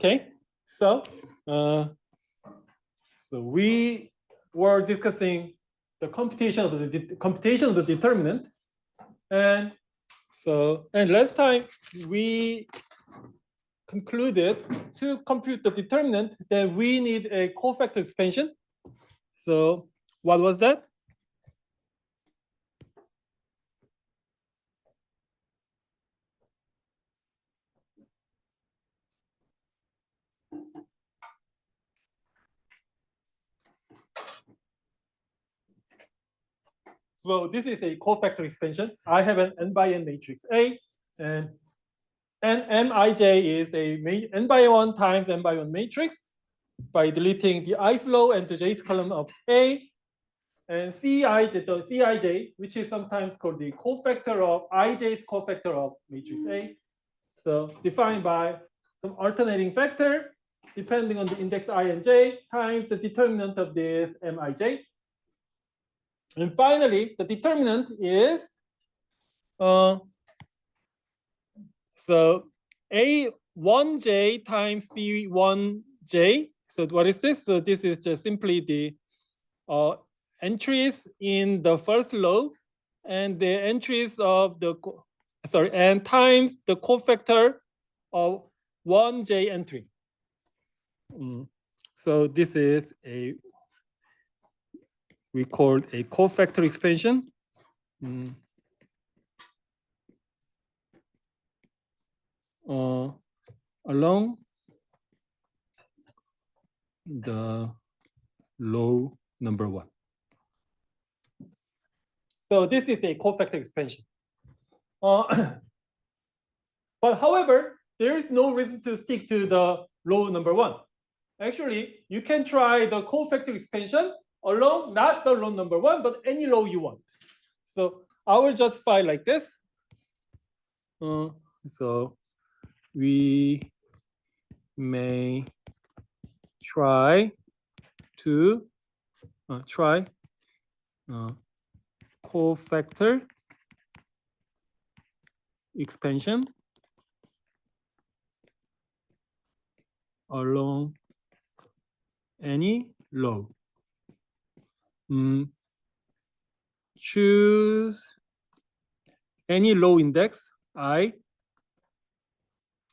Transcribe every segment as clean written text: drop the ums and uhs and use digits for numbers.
Okay, so we were discussing the computation of the determinant, and last time we concluded to compute the determinant that we need a cofactor expansion. So what was that? So this is a cofactor expansion. I have an n by n matrix A, and Mij is a n by 1 times n by 1 matrix by deleting the ith row and the jth column of A, and Cij, which is sometimes called the cofactor of ij's cofactor of matrix A. So defined by some alternating factor depending on the index I and j times the determinant of this Mij. And finally, the determinant is so A1j times C1j. So what is this? So this is just simply the entries in the first row and the entries of the and times the cofactor of 1j entry. So this is we called a cofactor expansion. Along the row number 1. So this is a cofactor expansion. But however, there is no reason to stick to the row number 1. Actually, you can try the cofactor expansion along not the row number 1, but any row you want. So I will just file like this. So we may try to cofactor expansion along any row. Choose any row index I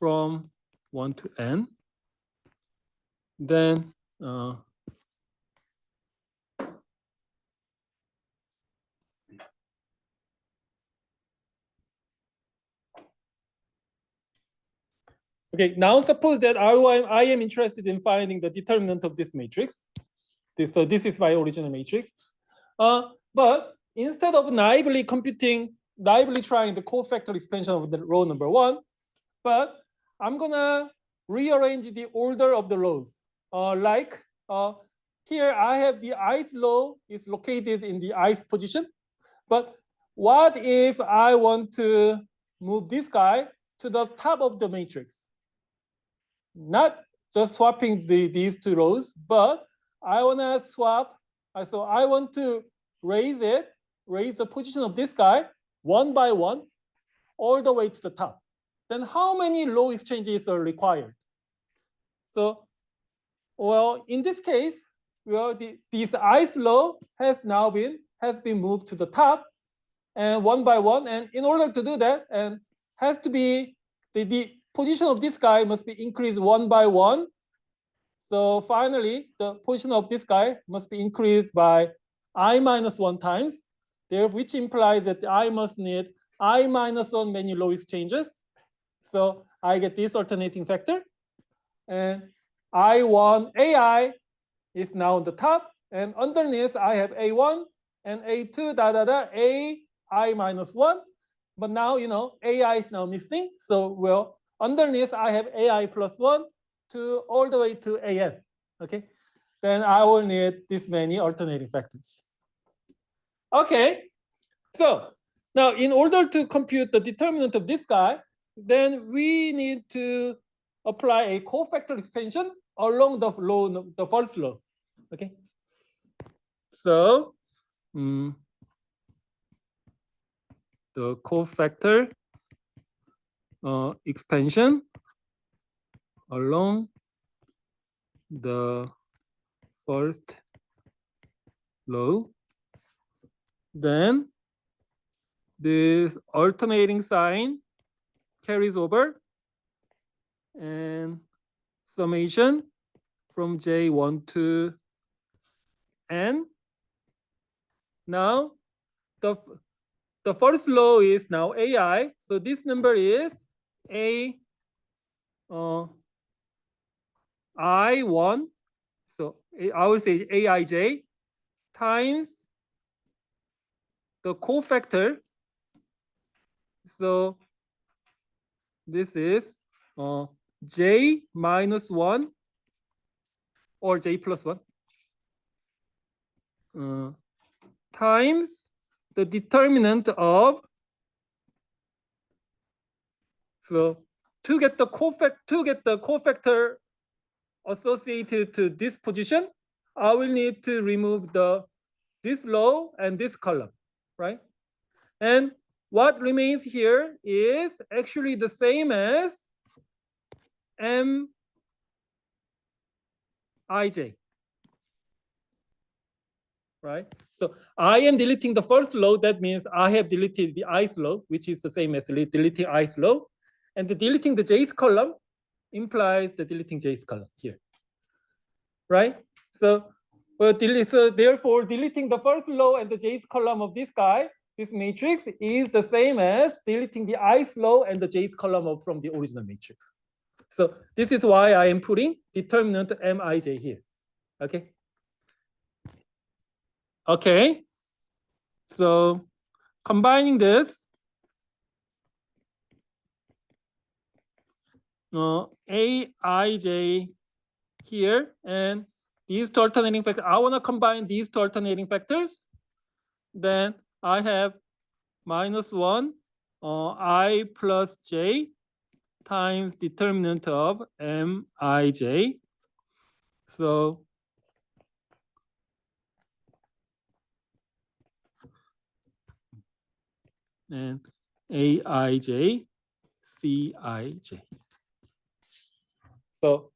from 1 to n. Then okay, now suppose that I am interested in finding the determinant of this matrix. So this is my original matrix. But instead of naively trying the cofactor expansion of the row number 1, but I'm gonna rearrange the order of the rows. Here I have the ith row is located in the ith position. But what if I want to move this guy to the top of the matrix? Not just swapping these two rows, but I want to swap. So I want to raise the position of this guy 1 by 1 all the way to the top. Then how many row exchanges are required? So, well, in this case, this ith row has been moved to the top, and 1 by 1. And in order to do that, and has to be the position of this guy must be increased 1 by 1. So finally, the position of this guy must be increased by I minus 1 times, which implies that I must need I minus 1 many row exchanges. So I get this alternating factor. And I1 AI is now on the top. And underneath, I have A1 and A2, I minus 1. But now, AI is now missing. So, well, underneath, I have AI plus 1 to all the way to AN. Okay. Then I will need this many alternating factors. Okay. So now, in order to compute the determinant of this guy, then we need to apply a cofactor expansion along the first row. Okay. So the cofactor expansion along the first row, then this alternating sign carries over, and summation from J1 to N. Now the first row is now AI, so this number is I1, so I will say Aij times the cofactor. So this is J minus 1 or J plus 1 times the determinant of, so to get the cofactor associated to this position, I will need to remove this row and this column, right? And what remains here is actually the same as Mij, right? So I am deleting the first row. That means I have deleted the ith row, which is the same as deleting ith row. And the deleting the jth column implies the deleting jth column here, right? So, so therefore, deleting the first row and the jth column of this guy, this matrix, is the same as deleting the ith row and the jth column from the original matrix. So this is why I am putting determinant Mij here. Okay. Okay. So combining this, Aij here and these two alternating factors. I want to combine these two alternating factors. Then I have minus 1 I plus j times determinant of Mij. So and Aij, Cij. So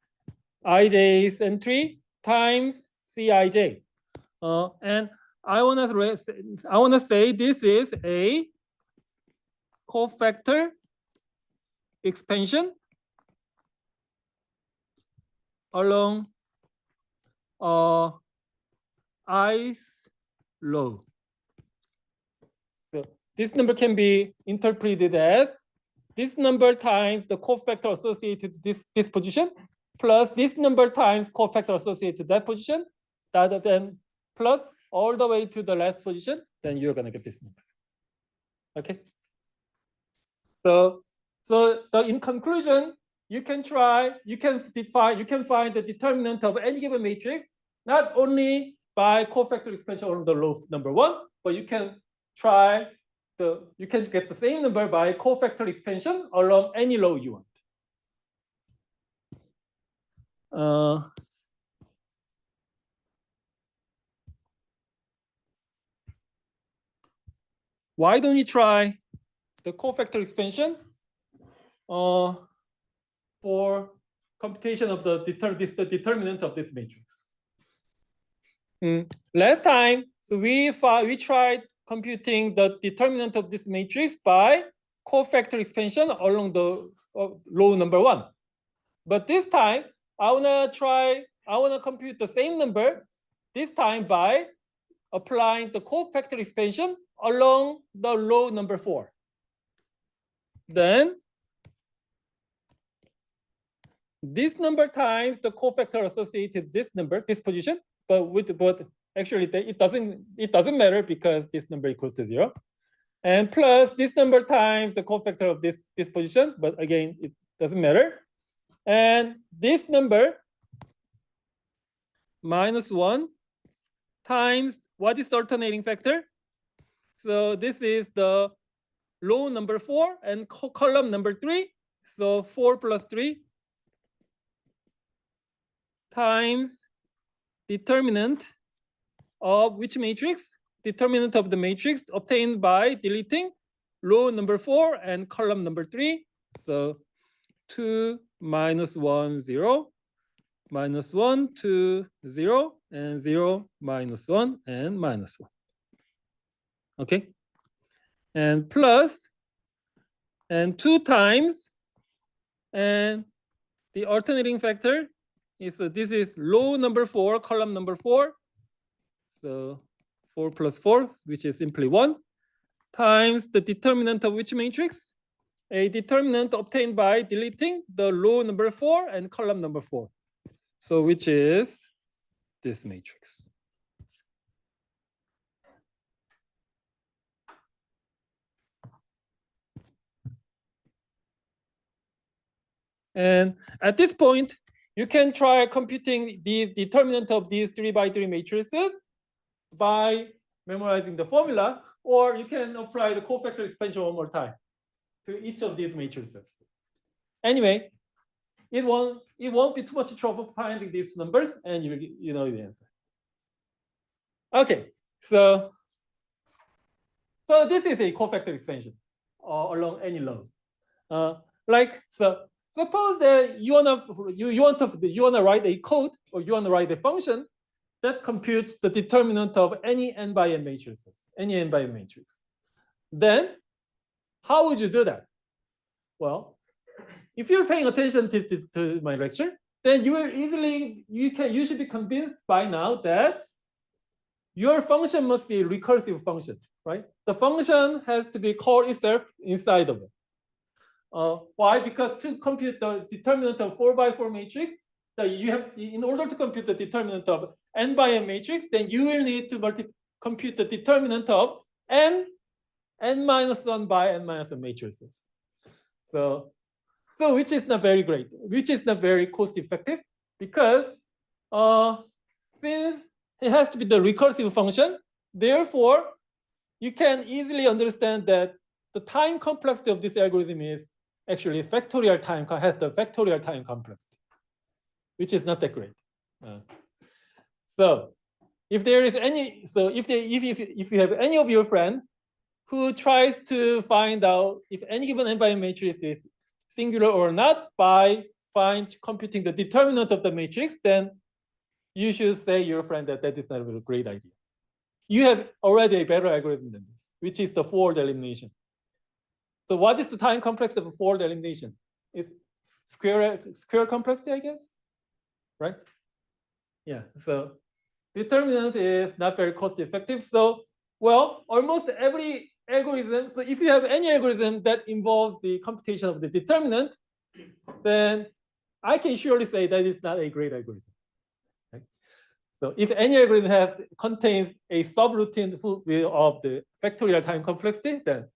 Ij's entry times Cij. And I wanna say this is a cofactor expansion along ith row. So this number can be interpreted as this number times the cofactor associated to this position plus this number times cofactor associated to that position, then plus all the way to the last position, then you're gonna get this number. Okay. So in conclusion, you can find the determinant of any given matrix not only by cofactor expansion on the row number 1, but you can get the same number by cofactor expansion along any row you want. Why don't you try the cofactor expansion for computation of the determinant of this matrix? Last time, so we tried computing the determinant of this matrix by cofactor expansion along the row number 1. But this time, I wanna compute the same number, this time by applying the cofactor expansion along the row number 4. Then this number times the cofactor associated this number, this position, but actually it doesn't matter because this number equals to 0. And plus this number times the cofactor of this position, but again, it doesn't matter. And this number minus 1 times what is the alternating factor? So this is the row number 4 and column number 3. So 4 plus 3 times determinant of which matrix? Determinant of the matrix obtained by deleting row number 4 and column number 3. So 2 minus 1, 0 minus 1 to 0, and 0, minus 1, and minus 1. Okay. And plus, and 2 times, and the alternating factor is, this is row number 4, column number 4. So 4 plus 4, which is simply 1, times the determinant of which matrix? A determinant obtained by deleting the row number 4 and column number 4. So which is this matrix. And at this point, you can try computing the determinant of these 3 by 3 matrices by memorizing the formula, or you can apply the cofactor expansion one more time to each of these matrices. Anyway, it won't be too much trouble finding these numbers, and you know the answer. Okay, so this is a cofactor expansion along any load. So suppose that you wanna write a code, or you wanna write a function that computes the determinant of any n by n matrices, any n by n matrix. Then how would you do that? Well, if you're paying attention to my lecture, then you should be convinced by now that your function must be a recursive function, right? The function has to be called itself inside of it. Why? Because to compute the determinant of 4 by 4 matrix, in order to compute the determinant of n by n matrix, then you will need to compute the determinant of n minus 1 by n minus 1 matrices. So which is not very great, which is not very cost effective, because since it has to be the recursive function, therefore you can easily understand that the time complexity of this algorithm is actually has the factorial time complexity, which is not that great. So if there is any, if you have any of your friends who tries to find out if any given n by n matrix is singular or not by computing the determinant of the matrix, then you should say your friend that is not a great idea. You have already a better algorithm than this, which is the fold elimination. So what is the time complex of a fold elimination? It's square complexity, I guess, right? Yeah, so determinant is not very cost effective. So, well, almost every algorithm, so if you have any algorithm that involves the computation of the determinant, then I can surely say that it's not a great algorithm. Right? So if any algorithm contains a subroutine of the factorial time complexity, then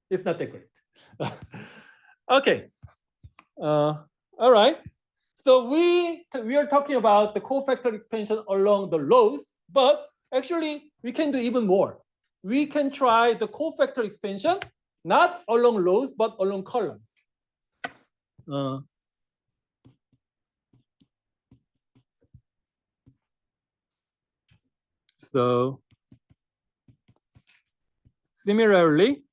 it's not that great. Okay. All right. So we are talking about the cofactor expansion along the rows, but actually we can do even more. We can try the cofactor expansion not along rows but along columns. So similarly,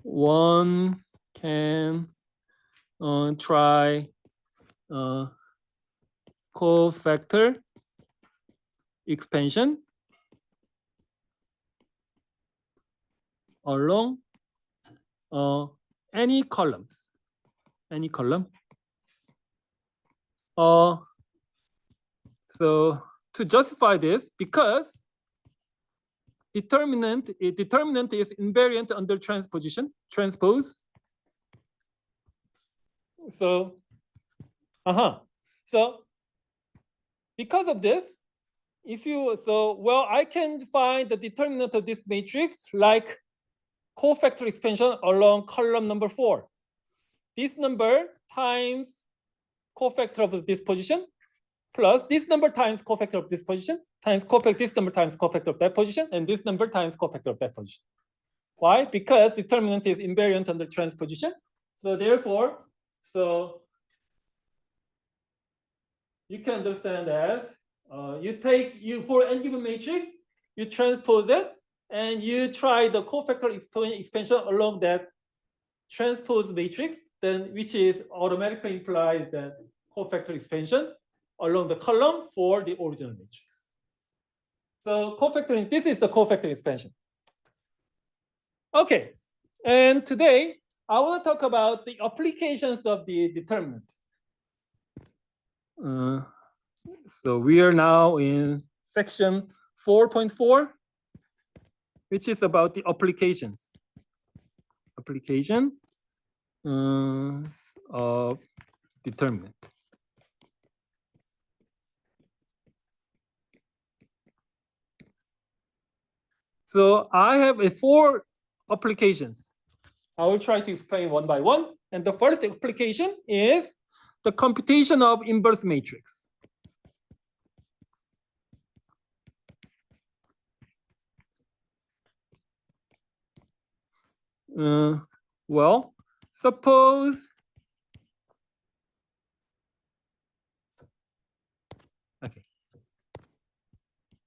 one can try cofactor expansion along any columns, any column. So to justify this, because determinant is invariant under transpose. So, so because of this, I can find the determinant of this matrix like cofactor expansion along column number 4. This number times cofactor of this position plus this number times cofactor of this position times this number times cofactor of that position, and this number times cofactor of that position. Why? Because determinant is invariant under transposition. So therefore, you can understand as for any given matrix, you transpose it and you try the cofactor expansion along that transpose matrix, then which is automatically implies that cofactor expansion along the column for the original matrix. So cofactoring, this is the cofactoring expansion. Okay, and today I want to talk about the applications of the determinant. So we are now in section 4.4, which is about the applications. Application of determinant. So I have 4 applications. I will try to explain one by one. And the first application is the computation of inverse matrix. Well, suppose, okay,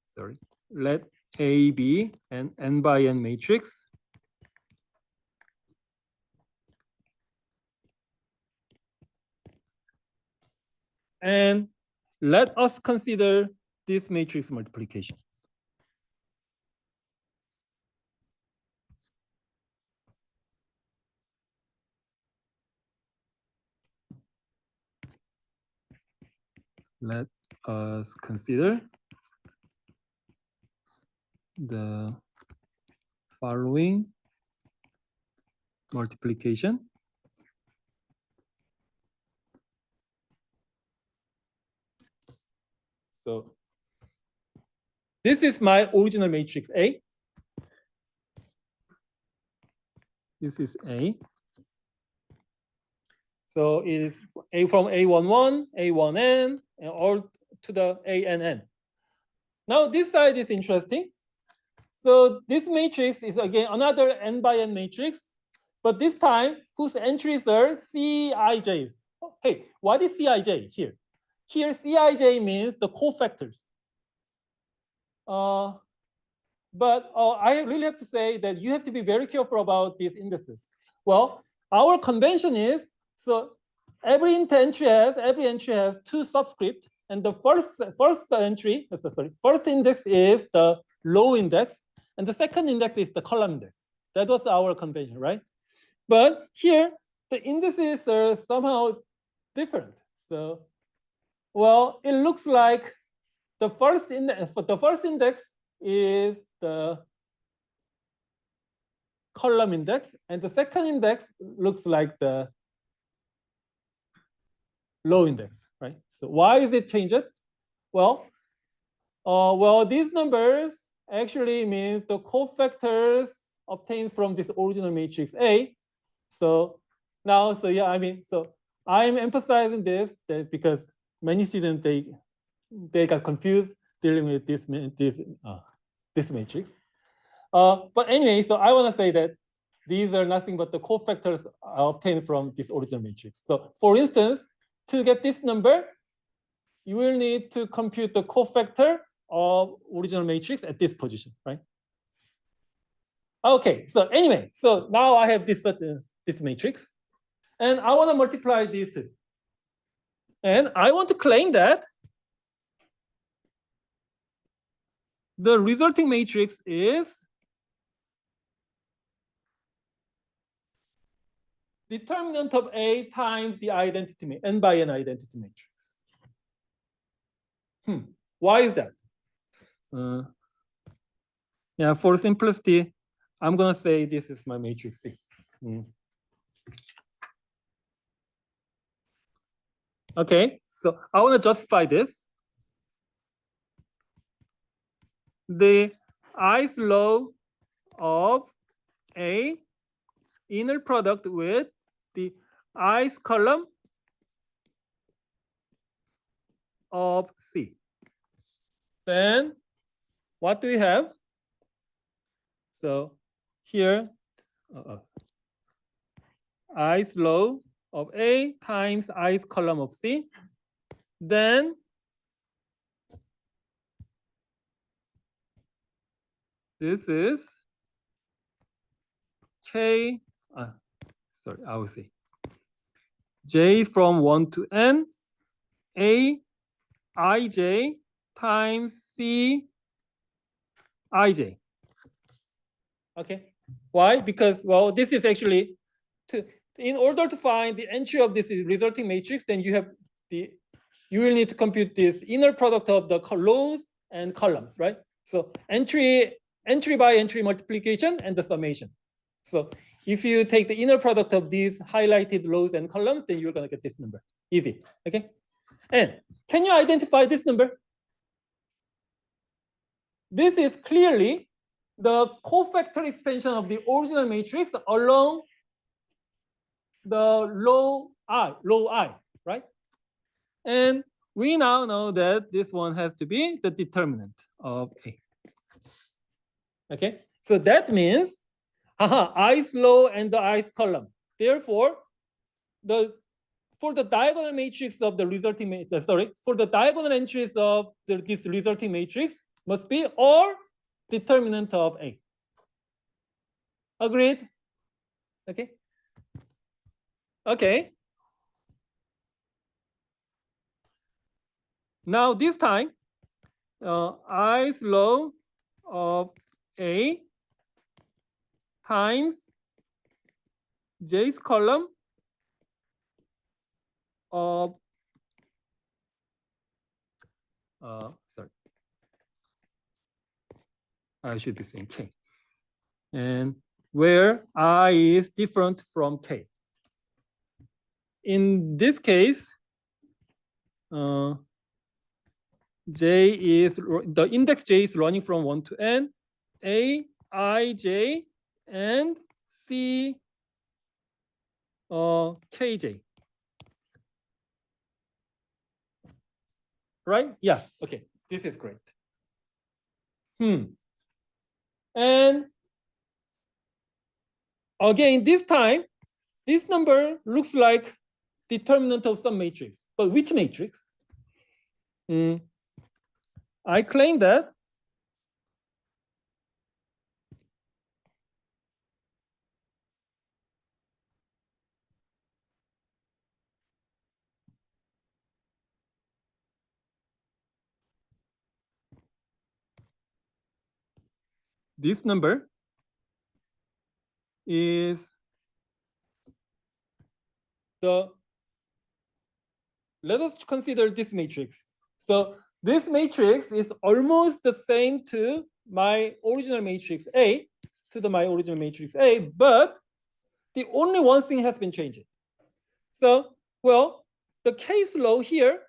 sorry, let A be an n by n matrix. And let us consider this matrix multiplication. Let us consider the following multiplication. So this is my original matrix A. This is A. So it is A from A11, A1n, and all to the ANN. Now this side is interesting. So this matrix is again another n by n matrix, but this time whose entries areCij's. Hey, what is Cij here? Here Cij means the cofactors. But I really have to say that you have to be very careful about these indices. Well, our convention is, so every entry has 2 subscripts, and the first index is the row index, and the second index is the column index. That was our convention, right? But here the indices are somehow different. So, well, it looks like the first index is the column index, and the second index looks like the row index, right? So why is it changed? Well, these numbers actually means the cofactors obtained from this original matrix A. So now, so yeah, I mean, so I'm emphasizing this because many students they got confused dealing with this matrix. But anyway, so I want to say that these are nothing but the cofactors obtained from this original matrix. So for instance, to get this number, you will need to compute the cofactor of original matrix at this position, right? Okay, so anyway, so now I have this matrix, and I want to multiply these two. And I want to claim that the resulting matrix is determinant of A times the identity, n by n identity matrix. Why is that? Yeah, for simplicity, I'm gonna say this is my matrix C. Okay, so I want to justify this. The ith row of A inner product with the ith column of C. Then what do we have? So here, ith row of A times ith column of C. Then this is K, sorry, I will say J from 1 to N, A ij times c ij. Okay, why? Because, well, this is actually in order to find the entry of this resulting matrix, then you will need to compute this inner product of the rows and columns, right? So entry by entry multiplication and the summation. So if you take the inner product of these highlighted rows and columns, then you're going to get this number. Easy. Okay. And can you identify this number? This is clearly the cofactor expansion of the original matrix along the row I, right? And we now know that this one has to be the determinant of A. Okay, so that means ith row and the ith column. Therefore, for the diagonal matrix of the resulting matrix, for the diagonal entries of this resulting matrix must be or determinant of A. Agreed? Okay. Okay. Now this time, ith row of A times j's column of sorry, I should be saying k, and where I is different from k. In this case, j is the index j is running from 1 to n, a, I, j, and c, kj. Right? Yeah. Okay. This is great. And again, this time, this number looks like determinant of some matrix. But which matrix? I claim that this number is let us consider this matrix. So this matrix is almost the same to my original matrix A, but the only one thing has been changed. So, well, the case law here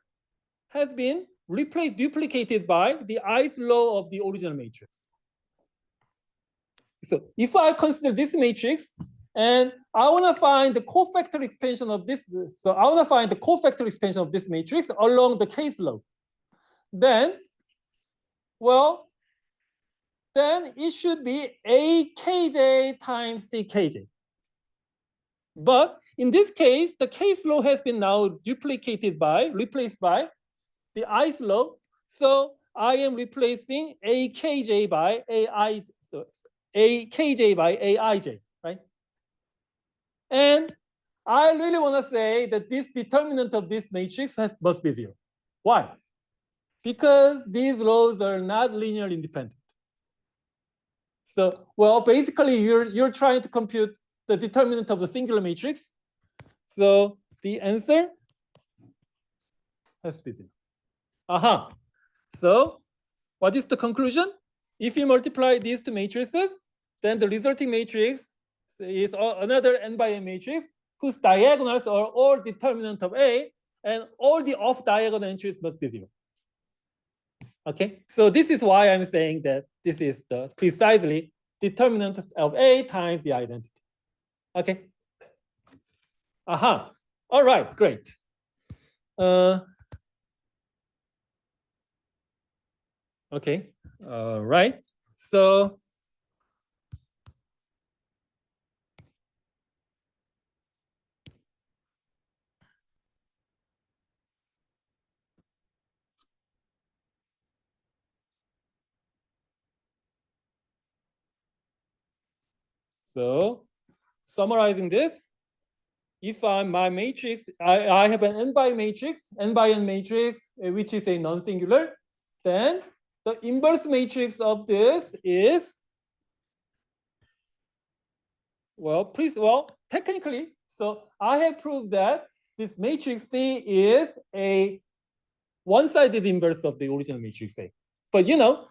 has been duplicated by the ith law of the original matrix. So if I consider this matrix and I want to find the cofactor expansion of this, so I want to find the cofactor expansion of this matrix along the case law, then, well, then it should be AKJ times CKJ. But in this case, the case law has been now replaced by the ith law. So I am replacing AKJ by AIJ. So AKJ by AIJ, right? And I really want to say that this determinant of this matrix must be 0. Why? Because these laws are not linearly independent. So, well, basically you're trying to compute the determinant of the singular matrix. So the answer has to be 0. So what is the conclusion? If you multiply these two matrices, then the resulting matrix is another n by n matrix whose diagonals are all determinant of A, and all the off-diagonal entries must be 0. Okay, so this is why I'm saying that this is the precisely determinant of A times the identity. Okay. All right, great. Okay, right. So summarizing this, if my matrix, I have an n by n matrix, which is a non-singular, then the inverse matrix of this is, well, technically, so I have proved that this matrix C is a one-sided inverse of the original matrix A. But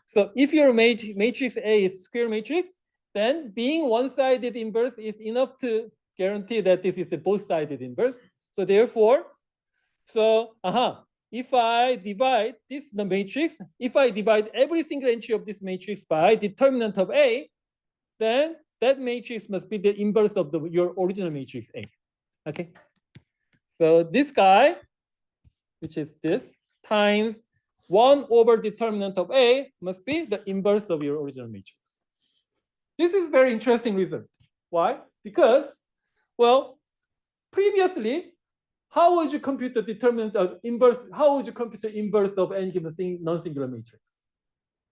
so if your matrix A is square matrix, then being one-sided inverse is enough to guarantee that this is a both-sided inverse. So therefore, if I divide the matrix, if I divide every single entry of this matrix by determinant of A, then that matrix must be the inverse of your original matrix A. Okay. So this guy, which is this, times 1 over determinant of A must be the inverse of your original matrix. This is very interesting result. Why? Because, well, previously, how would you compute the determinant of inverse? How would you compute the inverse of any given non-singular matrix?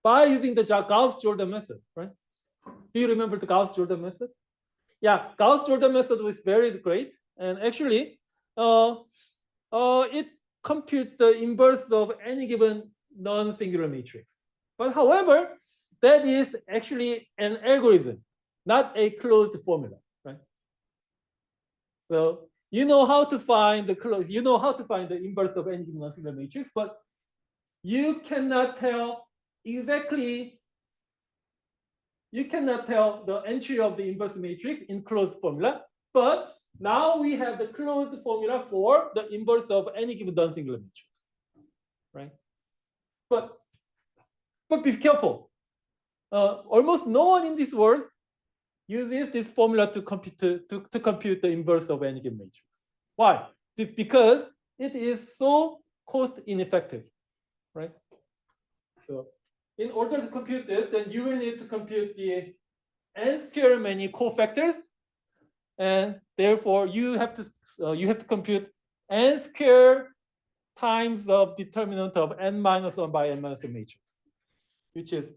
By using the Gauss-Jordan method, right? Do you remember the Gauss-Jordan method? Yeah, Gauss-Jordan method was very great, and actually, it computes the inverse of any given non-singular matrix. But however, that is actually an algorithm, not a closed formula, right? So you know how to find the inverse of any given non-singular matrix, but you cannot tell exactly. You cannot tell the entry of the inverse matrix in closed formula, but now we have the closed formula for the inverse of any given non-singular matrix, right? But be careful. Almost no one in this world uses this formula to compute the inverse of any given matrix. Why? Because it is so cost ineffective, right? So in order to compute this, then you will need to compute the n square many cofactors, and therefore you have to compute n square times of determinant of n minus 1 by n minus 1 matrix, which is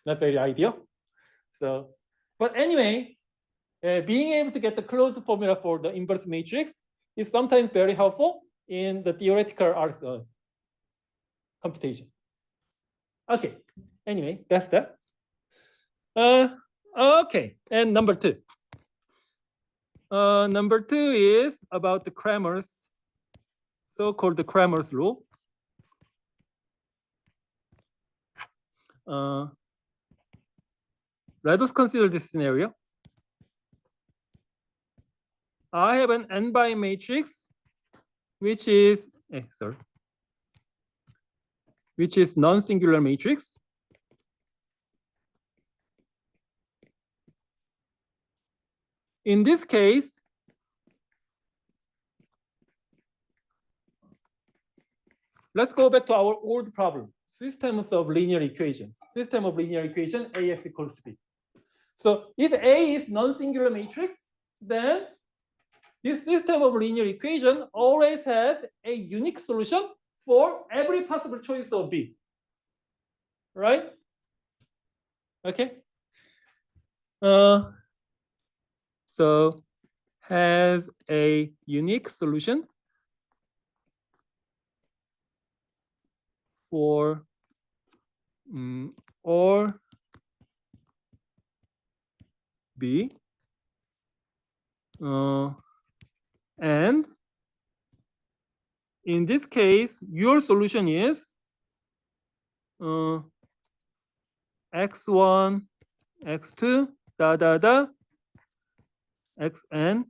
not very ideal. So, but anyway, being able to get the closed formula for the inverse matrix is sometimes very helpful in the theoretical computation. Okay, anyway, that's that. Okay, and number 2. Number 2 is about the Cramer's, so-called the Cramer's rule. Let us consider this scenario. I have an n by matrix, which is non-singular matrix. In this case, let's go back to our old problem, systems of linear equation. System of linear equation, Ax equals to B. So if A is non-singular matrix, then this system of linear equation always has a unique solution for every possible choice of B, right? Okay. So has a unique solution for or B, and in this case, your solution is x1, x2, xn.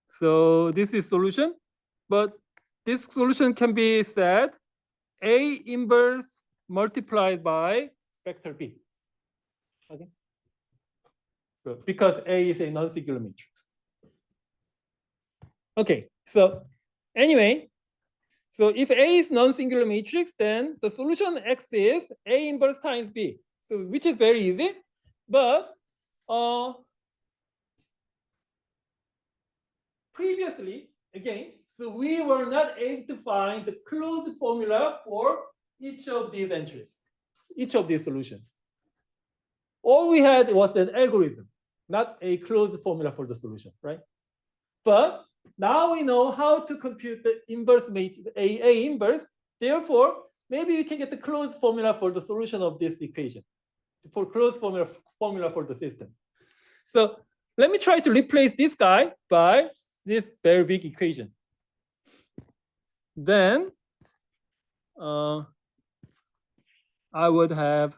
So this is solution, but this solution can be said A inverse multiplied by vector B. Okay. So because A is a non-singular matrix. Okay, so anyway, so if A is non-singular matrix, then the solution X is A inverse times B. So which is very easy, but previously, again, so we were not able to find the closed formula for each of these entries, each of these solutions. All we had was an algorithm. not a closed formula for the solution, right? But now we know how to compute the inverse matrix, A inverse. Therefore, maybe we can get the closed formula for the solution of this equation, for closed formula for the system. So let me try to replace this guy by this very big equation. Then I would have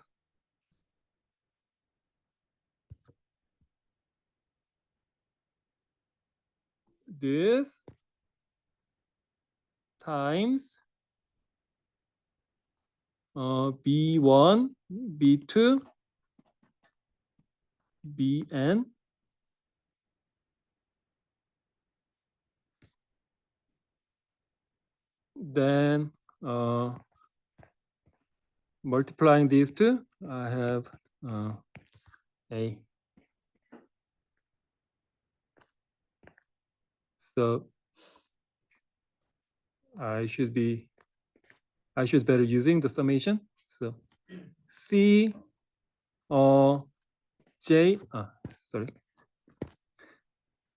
this times B1, B2, Bn, then multiplying these two, I have A. So I should better using the summation. So C J sorry,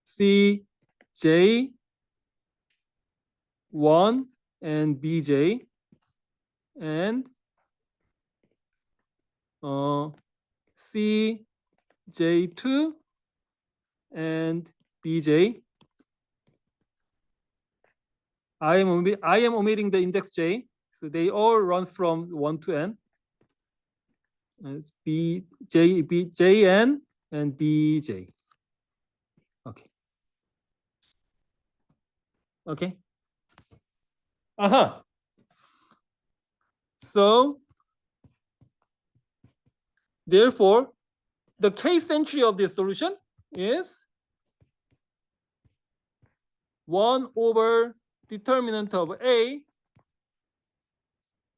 C J 1 and Bj and C J2 and Bj. I am omitting the index j, so they all runs from 1 to n. And it's Jn and Bj. Okay. Okay. So therefore, the case entry of this solution is 1 over determinant of A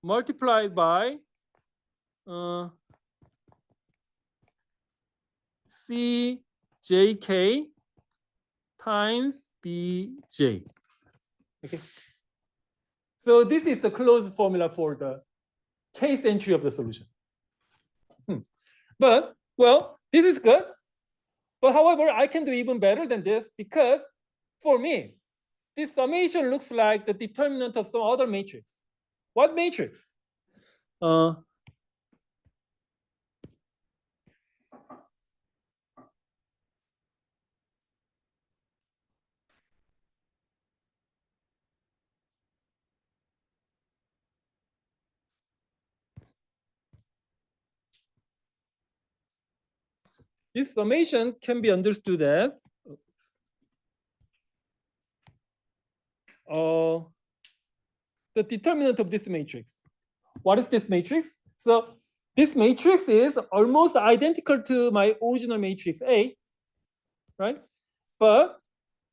multiplied by Cjk times Bj. Okay. So this is the closed formula for the case entry of the solution. But, well, this is good. But however, I can do even better than this because for me, this summation looks like the determinant of some other matrix. What matrix? This summation can be understood as the determinant of this matrix. What is this matrix? So this matrix is almost identical to my original matrix A, right? But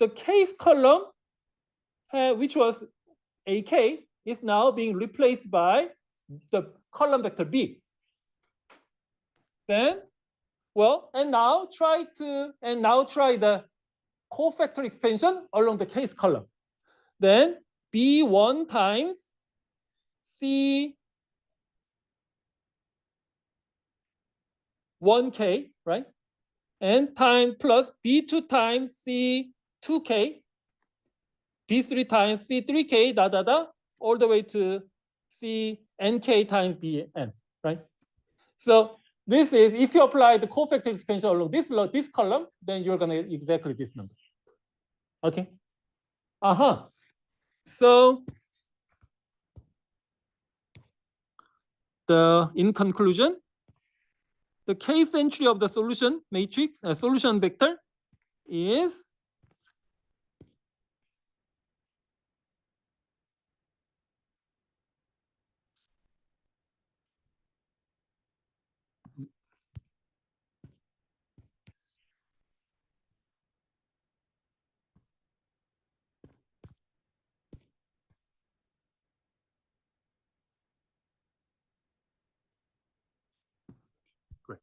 the case column, which was AK, is now being replaced by the column vector B. Then, well, and now try the cofactor expansion along the case column. Then B1 times C1K, right? And time plus B2 times C2K, B3 times C3K, all the way to CNK times Bn, right? So this is, if you apply the cofactor expansion along this column, then you're gonna get exactly this number. Okay. So in conclusion, the case entry of the solution matrix, solution vector is great.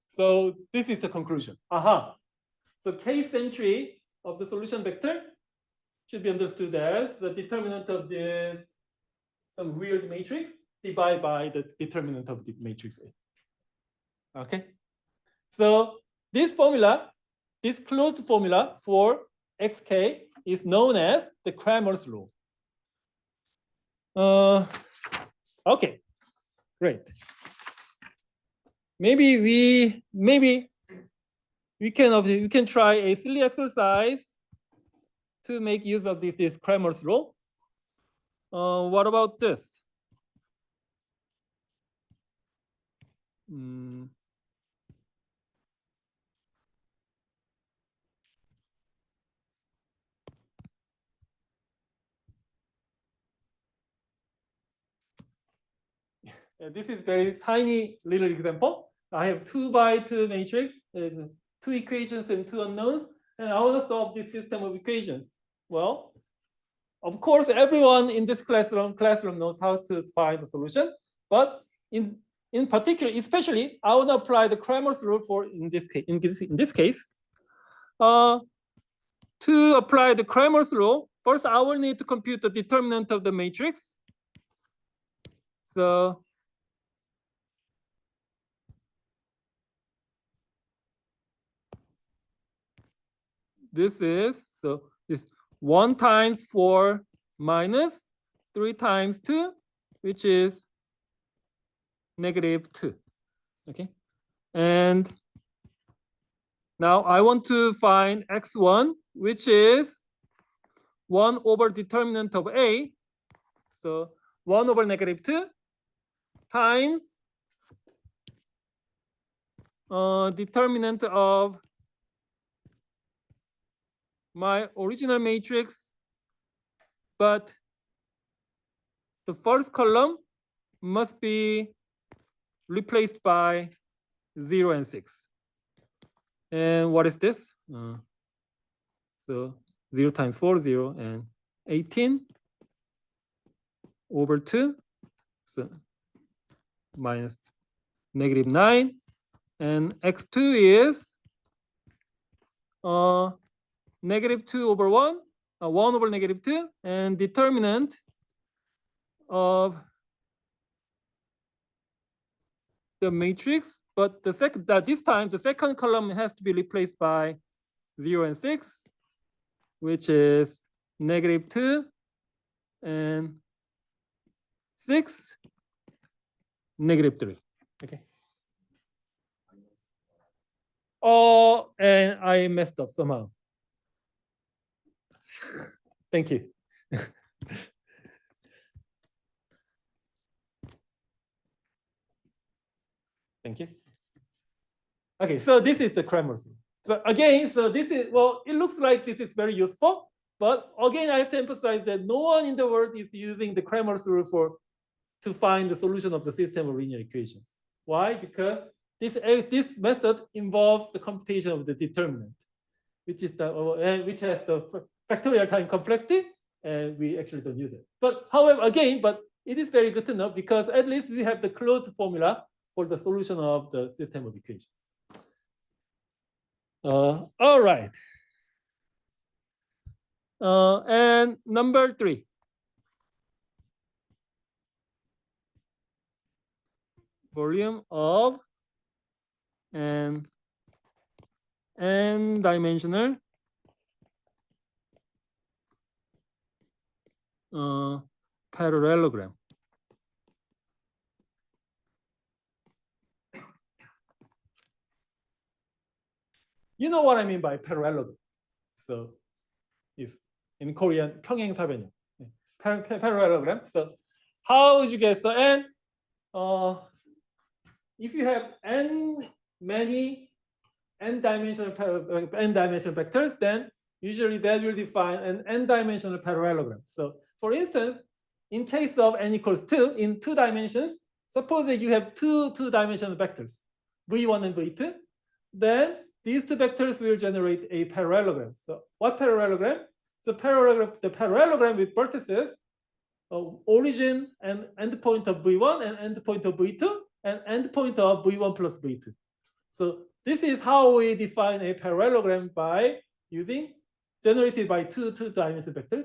So this is the conclusion. So case entry of the solution vector should be understood as the determinant of this some weird matrix divided by the determinant of the matrix A. Okay. So this formula, this closed formula for xk is known as the Cramer's law. Okay, great. Maybe we can try a silly exercise to make use of this Cramer's law. What about this? This is very tiny little example. I have 2 by 2 matrix, 2 equations and 2 unknowns, and I want to solve this system of equations. Well, of course, everyone in this classroom knows how to find the solution, but in particular, especially, I want to apply the Cramer's rule for in this case. To apply the Cramer's rule, first I will need to compute the determinant of the matrix. So this is, so this 1 times 4 minus 3 times 2, which is -2. Okay. And now I want to find x1, which is 1 over determinant of A. So 1 over -2 times determinant of my original matrix, but the first column must be replaced by 0 and 6. And what is this? So 0 times 4, 0, and 18 over 2, so minus -9, and x2 is -2 over 1, 1 over -2, and determinant of the matrix, but this time the second column has to be replaced by 0 and 6, which is -2 and 6, -3. Okay. Oh, and I messed up somehow. Thank you. Thank you. Okay, so this is the Cramer's rule. So again, so this is, well, it looks like this is very useful, but again, I have to emphasize that no one in the world is using the Cramer's rule to find the solution of the system of linear equations. Why? Because this method involves the computation of the determinant, which has the factorial time complexity, and we actually don't use it. But however, again, but it is very good to know because at least we have the closed formula for the solution of the system of equations. All right. And number 3. Volume of an n-dimensional parallelogram. You know what I mean by parallelogram. So it's in Korean 평행사변형. Parallelogram. So how would you get so n? If you have many n-dimensional vectors, then usually that will define an n-dimensional parallelogram. So for instance, in case of n equals 2 in 2 dimensions, suppose that you have two two-dimensional vectors, v1 and v2, then these 2 vectors will generate a parallelogram. So what parallelogram? So the parallelogram with vertices, origin and endpoint of v1 and endpoint of v2 and endpoint of v1 plus v2. So this is how we define a parallelogram by using generated by two-dimensional vectors.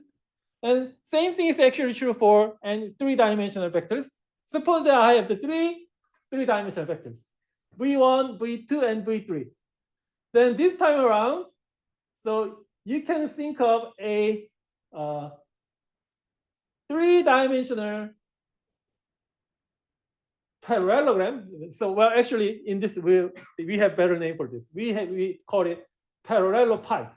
And same thing is actually true for three-dimensional vectors. Suppose that I have the three-dimensional vectors, v1, v2, and v3. Then this time around, so you can think of a three-dimensional parallelogram. So, well, actually, in this we have better name for this. We call it parallelopipe.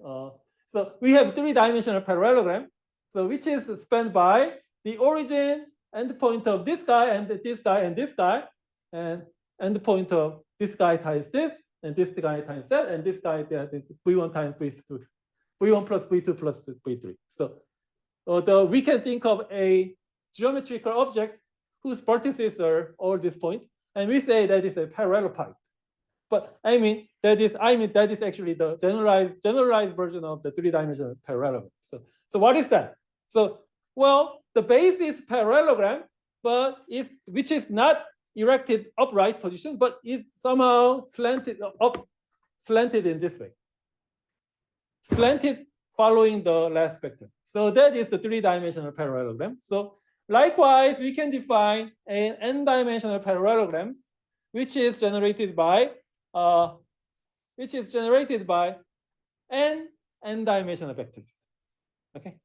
So we have three-dimensional parallelogram, so which is spanned by the origin and the point of this guy and this guy and this guy, and the point of this guy times this, and this guy times that, and this guy that v1 times v2, v1 plus v2 plus v3. So although we can think of a geometrical object whose vertices are all this point, and we say that is a parallelopipe. But I mean that is actually the generalized version of the three-dimensional parallelogram. So what is that? So well, the base is parallelogram, but which is not erected upright position, but is somehow slanted in this way. Slanted following the last vector. So that is the three-dimensional parallelogram. So likewise, we can define an n-dimensional parallelogram, which is generated by n-dimensional vectors. Okay.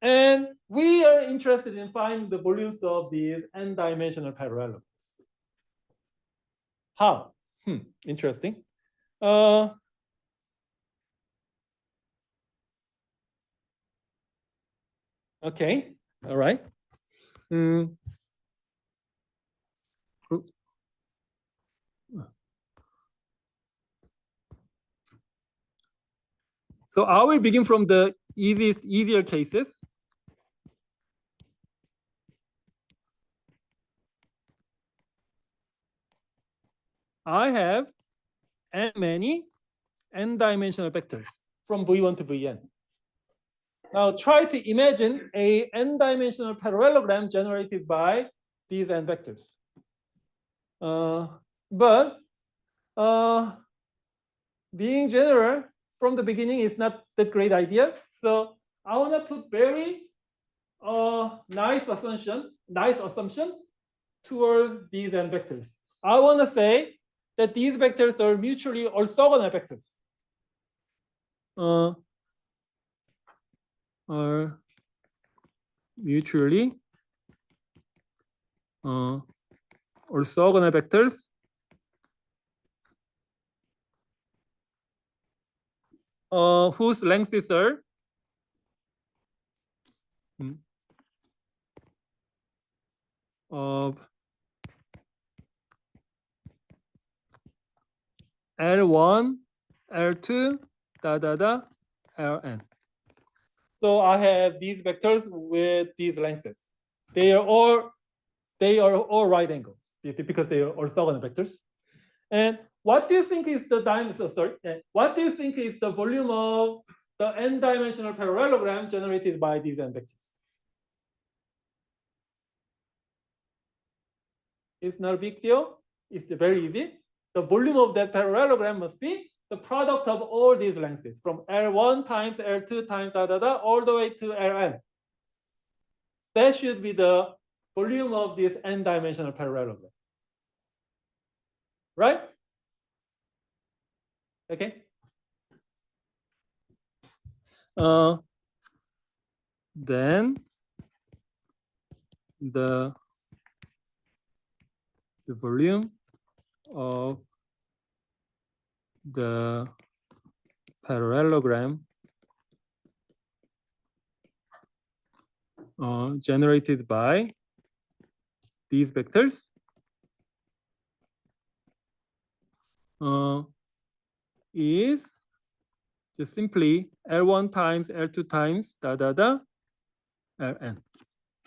And we are interested in finding the volumes of these n-dimensional parallelograms. How? Interesting. Okay. All right. So I will begin from the easier cases. I have many n-dimensional vectors from V1 to Vn. Now try to imagine a n-dimensional parallelogram generated by these n vectors. But being general from the beginning is not that great idea. So I want to put very nice assumption towards these n vectors. I want to say that these vectors are mutually orthogonal vectors. Are mutually orthogonal vectors whose lengths are of L1, L2, Ln. So I have these vectors with these lengths. They are all right angles because they are orthogonal vectors. And what do you think is the what do you think is the volume of the n-dimensional parallelogram generated by these n vectors? It's not a big deal. It's very easy. The volume of that parallelogram must be the product of all these lengths from L1 times L2 times all the way to Ln. That should be the volume of this n-dimensional parallelogram. Right? Okay. Then the volume of the parallelogram generated by these vectors is just simply L1 times L2 times Ln.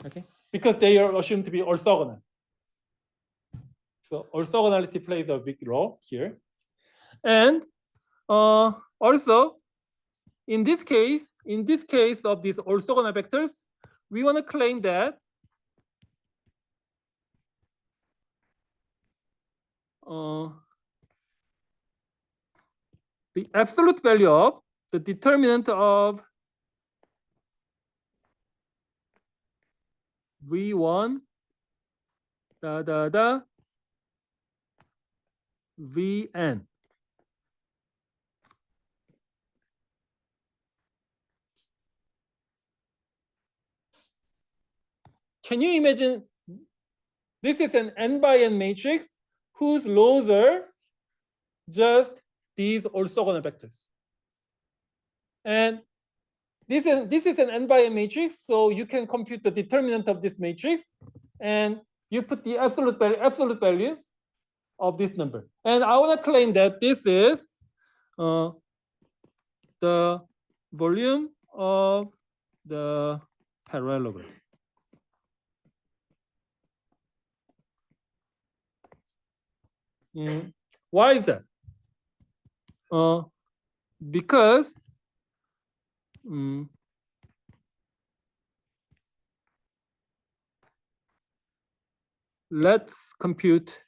Okay, because they are assumed to be orthogonal. So orthogonality plays a big role here. And also, in this case of these orthogonal vectors, we want to claim that the absolute value of the determinant of V1 Vn. Can you imagine this is an n by n matrix whose rows are just these orthogonal vectors. And this is an n by n matrix, so you can compute the determinant of this matrix, and you put the absolute value of this number. And I want to claim that this is the volume of the parallelogram. Why is that? Because let's compute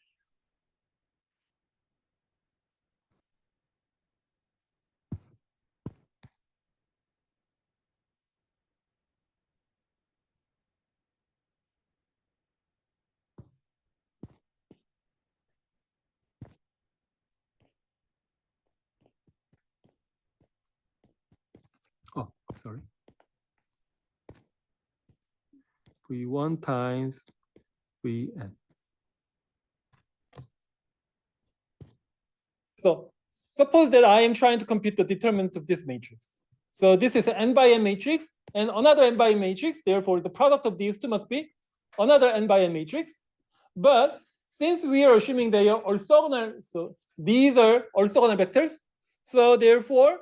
sorry. V1 times Vn. So suppose that I am trying to compute the determinant of this matrix. So this is an n by n matrix and another n by n matrix. Therefore, the product of these two must be another n by n matrix. But since we are assuming they are orthogonal, so these are orthogonal vectors. So therefore,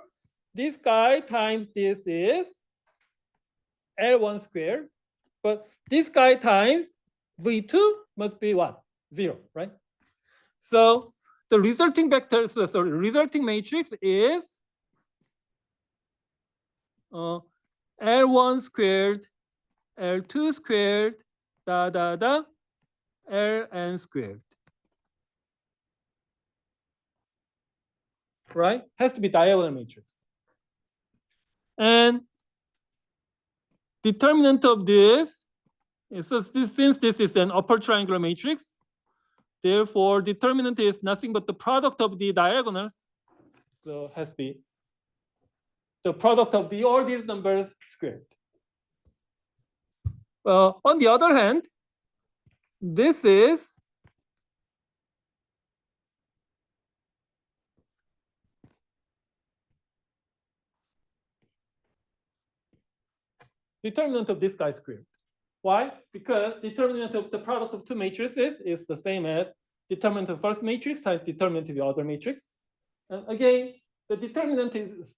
this guy times this is L1 squared. But this guy times V2 must be what? 0, right? So the resulting vector, resulting matrix is L1 squared, L2 squared, Ln squared. Right? Has to be diagonal matrix. And determinant of this is since this is an upper triangular matrix, therefore determinant is nothing but the product of the diagonals. So it has to be the product of all these numbers squared. On the other hand, this is determinant of this guy squared. Why? Because determinant of the product of two matrices is the same as determinant of first matrix times determinant of the other matrix. And again, the determinant is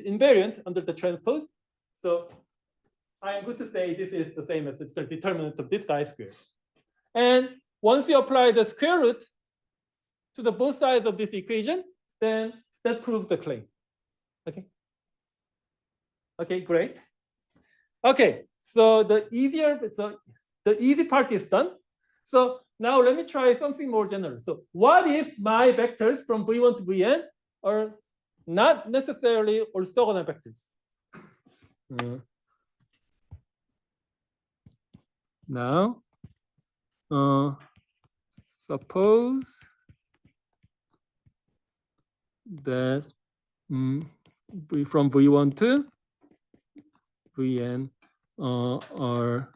invariant under the transpose. So I am good to say this is the same as the determinant of this guy squared. And once you apply the square root to the both sides of this equation, then that proves the claim. Okay. Okay, great. Okay, so the easy part is done. So now let me try something more general. So what if my vectors from V1 to Vn are not necessarily orthogonal vectors? Now, suppose that from V1 to Vn are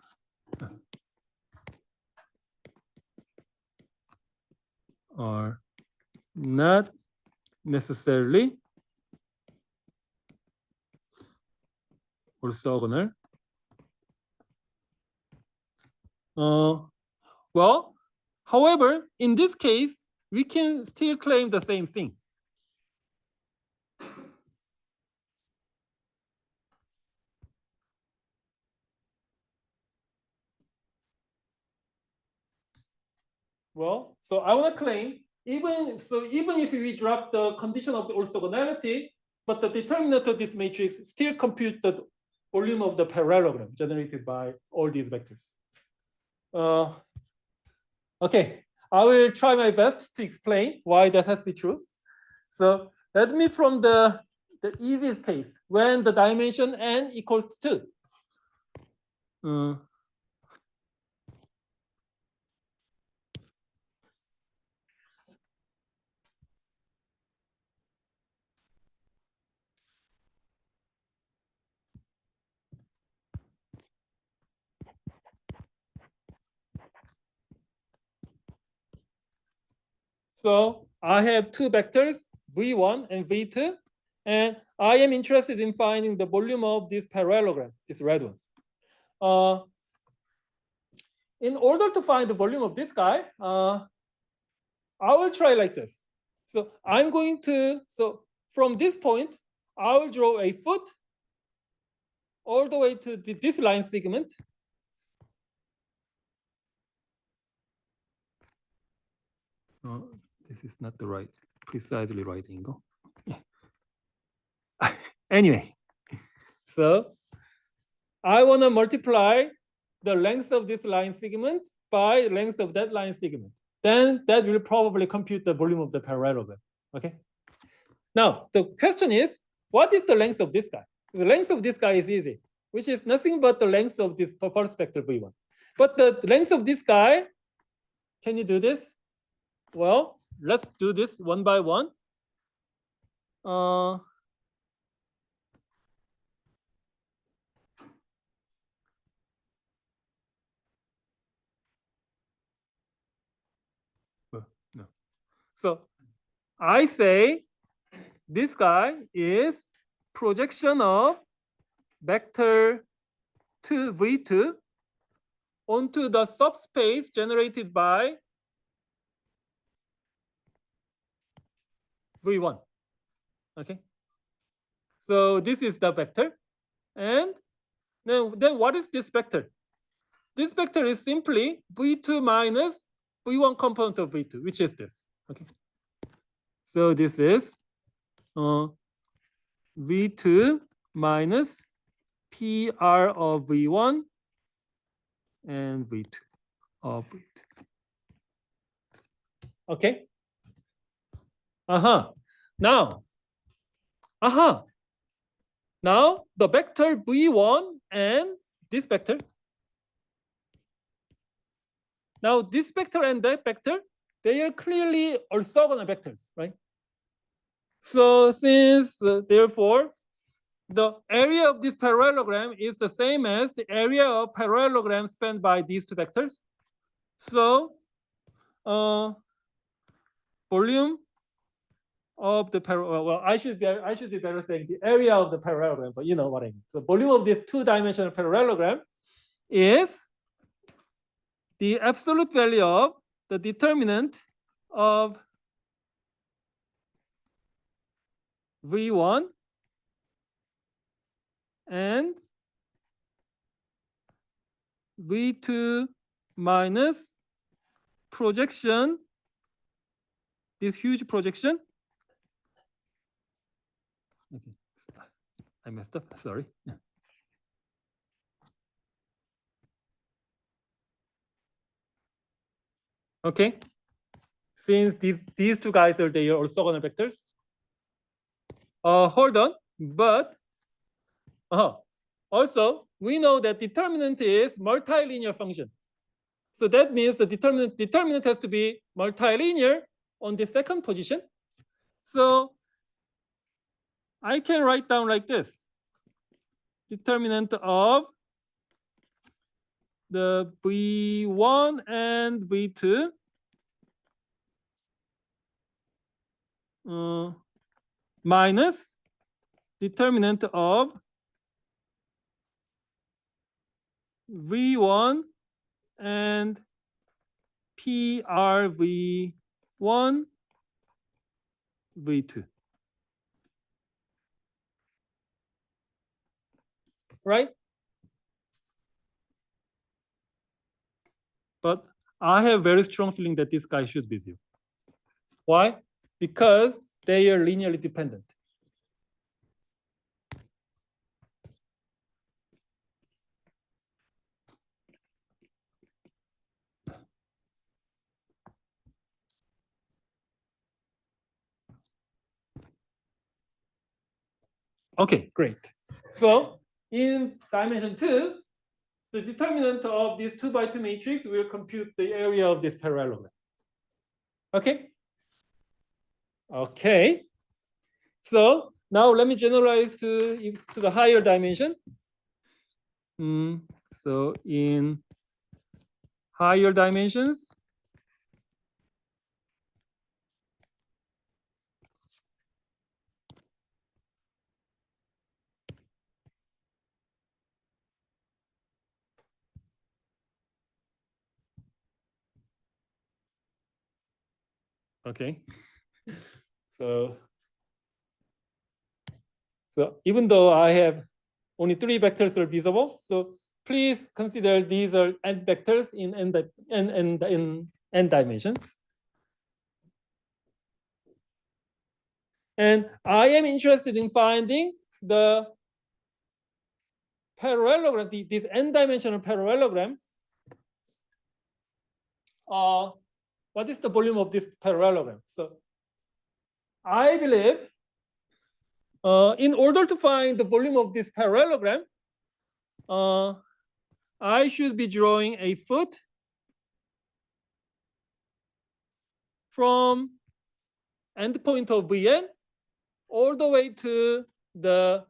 not necessarily orthogonal. Well, however, in this case, we can still claim the same thing. Well, so I want to claim even if we drop the condition of the orthogonality, but the determinant of this matrix still compute the volume of the parallelogram generated by all these vectors. Okay, I will try my best to explain why that has to be true. So let me from the the easiest case when the dimension n equals to 2. So I have two vectors, v1 and v2, and I am interested in finding the volume of this parallelogram, this red one. In order to find the volume of this guy, I will try like this. So I'm going to, so from this point, I will draw a foot all the way to this line segment. This is not the right, precisely right angle. Anyway, so I want to multiply the length of this line segment by length of that line segment. Then that will probably compute the volume of the parallelogram. Okay. Now the question is, what is the length of this guy? The length of this guy is easy, which is nothing but the length of this pulse vector v1. But the length of this guy, can you do this? Well, let's do this one by one. No. So I say this guy is projection of vector 2 v2 onto the subspace generated by v1. Okay. So this is the vector. And then what is this vector? This vector is simply v2 minus v1 component of v2, which is this. Okay. So this is v2 minus PR of v1 and v2 of v2. Okay. Now the vector v1 and this vector. Now this vector and that vector, they are clearly orthogonal vectors, right? So since therefore the area of this parallelogram is the same as the area of parallelogram spanned by these two vectors. So volume of the parallelogram, well, I should be better saying the area of the parallelogram, but you know what I mean. The volume of this two-dimensional parallelogram is the absolute value of the determinant of v1 and v2 minus projection, this huge projection. Okay, I messed up, sorry. Okay, since these two guys are their orthogonal vectors. Hold on, but also we know that determinant is multilinear function. So that means the determinant has to be multilinear on the second position. So I can write down like this. Determinant of the v1 and v2 minus determinant of v1 and PRV1 v2. Right? But I have very strong feeling that this guy should be 0. Why? Because they are linearly dependent. Okay, great. So in dimension 2, the determinant of this 2 by 2 matrix will compute the area of this parallelogram. Okay? Okay. So now let me generalize to the higher dimension. So in higher dimensions, okay. So even though I have only 3 vectors are visible, so please consider these are n vectors in n dimensions. And I am interested in finding the parallelogram, this n-dimensional parallelogram. What is the volume of this parallelogram? So I believe in order to find the volume of this parallelogram, I should be drawing a foot from endpoint of Vn all the way to the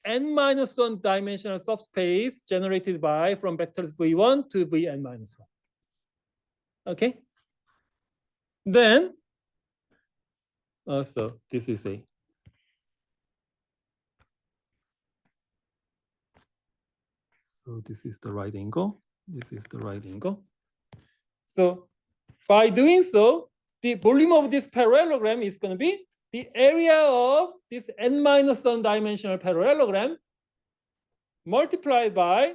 n-1 dimensional subspace generated by from vectors v1 to vn-1. Okay. Then, so this is a so this is the right angle. This is the right angle. So by doing so, the volume of this parallelogram is going to be the area of this n-1 dimensional parallelogram multiplied by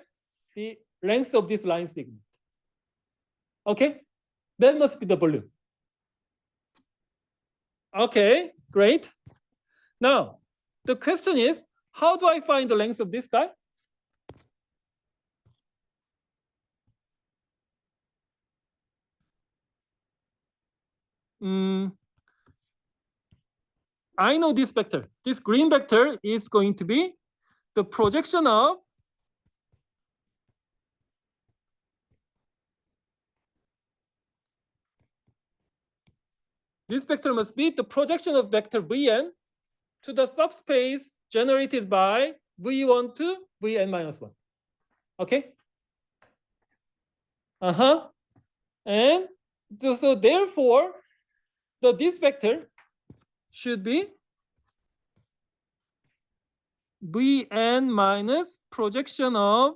the length of this line segment. Okay, that must be the volume. Okay, great. Now, the question is, how do I find the length of this guy? I know this vector. This green vector is going to be the projection of this vector must be the projection of vector Vn to the subspace generated by V1 to Vn-1. Okay? And so therefore, this vector should be Vn minus projection of,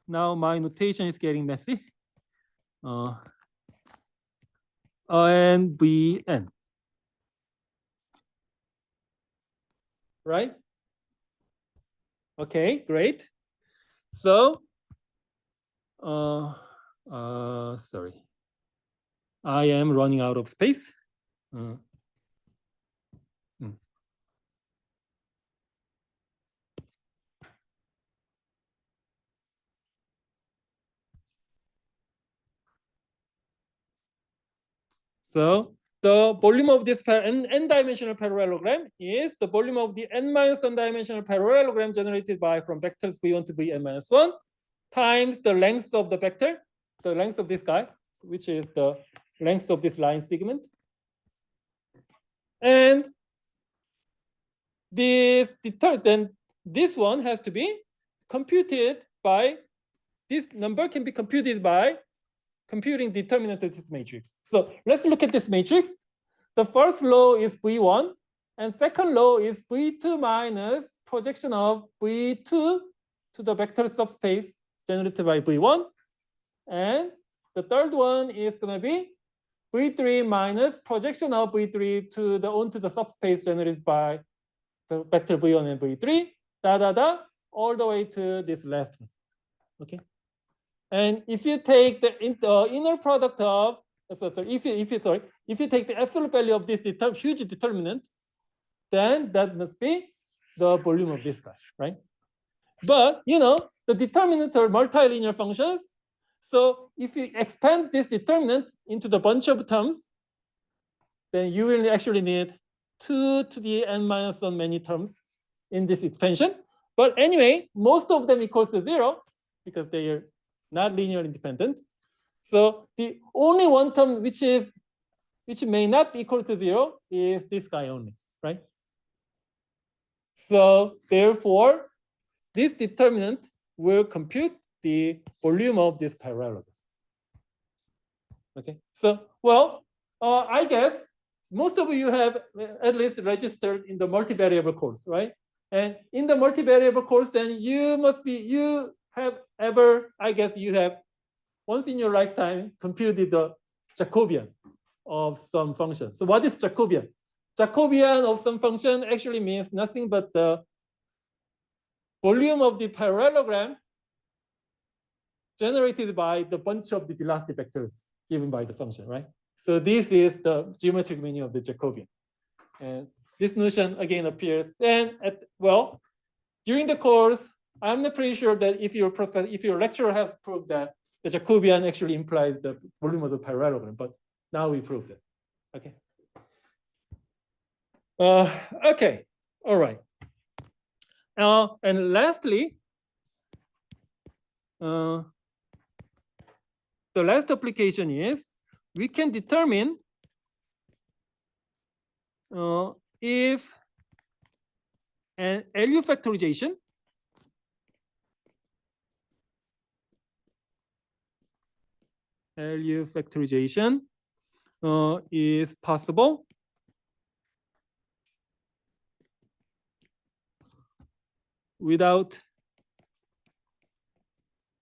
now my notation is getting messy, and Vn. Right? Okay, great. So, sorry, I am running out of space. So the volume of this n-dimensional parallelogram is the volume of the n-1 dimensional parallelogram generated by from vectors v1 to vn-1 times the length of the vector, the length of this guy, which is the length of this line segment. And then this one has to be computed by, this number can be computed by computing determinant of this matrix. So let's look at this matrix. The first law is V1, and second law is V2 minus projection of V2 to the vector subspace generated by V1. And the third one is going to be V3 minus projection of V3 to the onto the subspace generated by the vector V1 and V3, all the way to this last one. Okay. And if you take the inner product of, if you take the absolute value of this huge determinant, then that must be the volume of this guy, right? But you know, the determinants are multilinear functions. So if you expand this determinant into the bunch of terms, then you will actually need 2 to the n minus 1 many terms in this expansion. But anyway, most of them equals to 0 because they are not linearly independent. So the only one term which may not be equal to 0 is this guy only, right? So therefore, this determinant will compute the volume of this parallelogram. Okay, so well, I guess most of you have at least registered in the multivariable course, right? And in the multivariable course, then you have ever, I guess you have once in your lifetime computed the Jacobian of some function. So what is Jacobian? Jacobian of some function actually means nothing but the volume of the parallelogram generated by the bunch of the velocity vectors given by the function, right? So this is the geometric meaning of the Jacobian. And this notion again appears. And during the course, I'm not pretty sure that if your lecturer has proved that the Jacobian actually implies the volume of the parallelogram, but now we proved it. Okay. Okay. All right. And lastly, the last application is we can determine if an LU factorization is possible without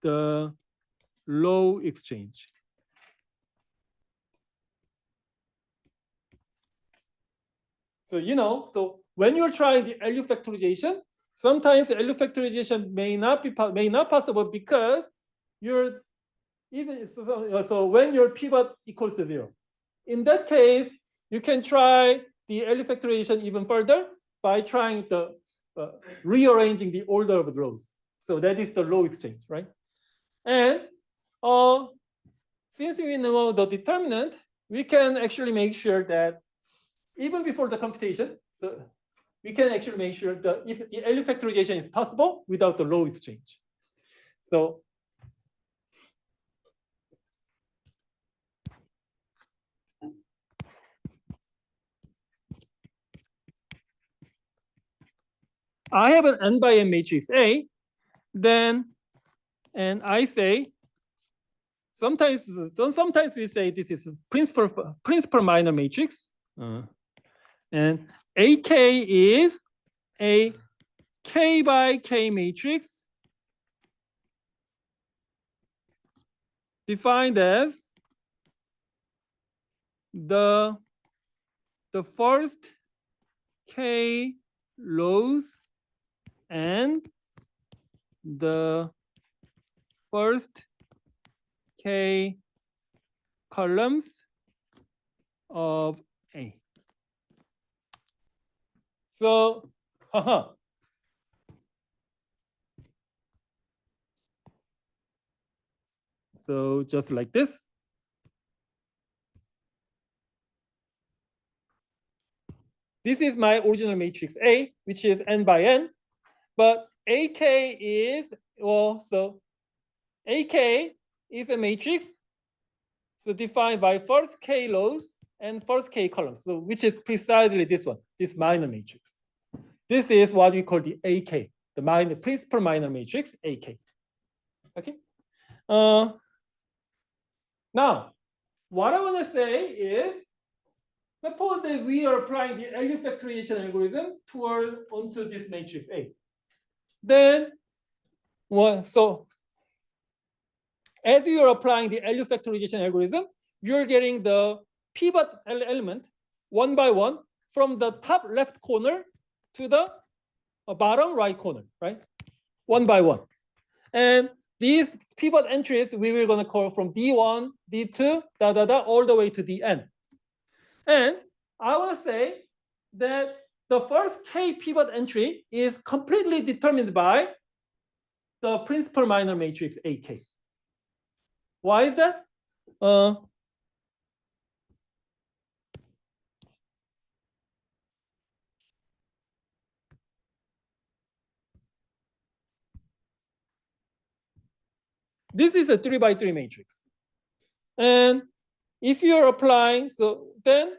the low exchange. So so when you're trying the LU factorization, sometimes LU factorization may not possible because you're so when your pivot equals to 0. In that case, you can try the LU factorization even further by trying the rearranging the order of the rows. So that is the low exchange, right? And since we know the determinant, we can actually make sure that even before the computation, so we can actually make sure that if the LU factorization is possible without the low exchange. So I have an n by n matrix A, then, and I say, sometimes we say this is principal minor matrix, and AK is a K by K matrix defined as the first K rows and the first K columns of A. So, so just like this. This is my original matrix A, which is n by n, but AK is, so AK is a matrix, so defined by first K rows and first K columns, so which is precisely this one, this minor matrix. This is what we call the AK, the principal minor matrix, AK. Okay. Now, what I want to say is, suppose that we are applying the LU factorization algorithm onto this matrix A. Then, so as you are applying the LU factorization algorithm, you're getting the pivot element one by one from the top left corner to the bottom right corner, right? One by one. And these pivot entries we were going to call from D1, D2, all the way to Dn. And I will say that the first K pivot entry is completely determined by the principal minor matrix AK. Why is that? this is a 3 by 3 matrix. And if you're applying, so then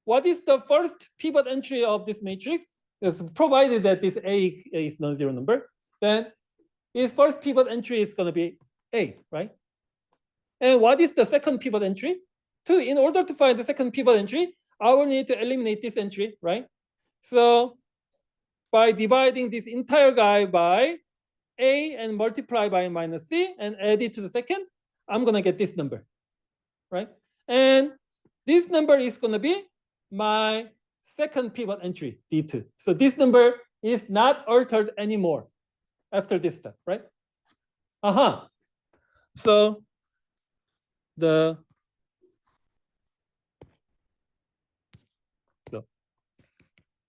what is the first pivot entry of this matrix? Is provided that this A is non-zero number, then its first pivot entry is going to be A, right? And what is the second pivot entry? In order to find the second pivot entry, I will need to eliminate this entry, right? So by dividing this entire guy by A and multiply by minus C and add it to the second, I'm going to get this number, right? And this number is going to be my second pivot entry, D2. So this number is not altered anymore after this step, right? So